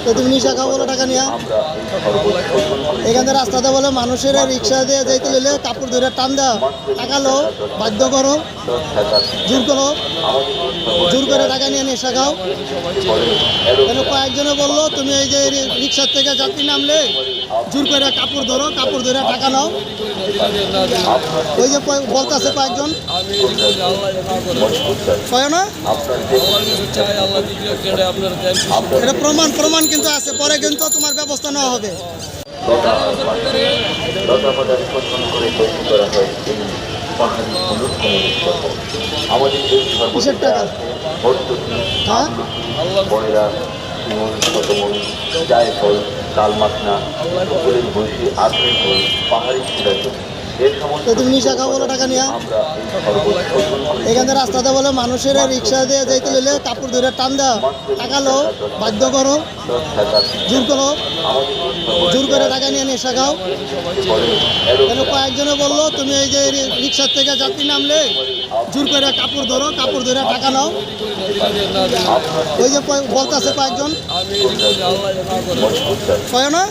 তো তুমি নিশা খাও বলে টাকা নিয়া এখানে রাস্তাতে বলে মানুষের রিক্সা দিয়ে যাইতে লইলে কাপড় ধরে টান দেওয়া টাকা লো বাধ্য করো জোর করে টাকা নিয়ে নেশা খাও। কেন কয়েকজনে বললো তুমি এই যে রিক্সার থেকে যাত্রী নামলে জোর করে কাপড় ধরে টাকা নাও। ওই যে বলতেছে কয়েকজন কয় না এটা প্রমাণ কিন্তু আছে, পরে কিন্তু তোমার ব্যবস্থা নেওয়া হবে। কিসের টাকা? হ্যাঁ জায়ফল, তালমাখনা, ভুসি, আখের ফুল, পাহাড়ি ছিলাচু তো তুমি নিশা খাও বলে টাকা নিয়া এখানে রাস্তাতে বলে মানুষের রিক্সা দিয়ে যাইতে লইলে কাপড় ধরে টান দেওয়া টাকা লো বাধ্য করো জোর করে টাকা নিয়ে নেশা খাও। কেন কয়েকজনে বললো তুমি এই যে রিক্সার থেকে যাত্রী নামলে জোর করে কাপড় ধরে টাকা নাও। ওই যে বলতেছে কয়েকজন কয় না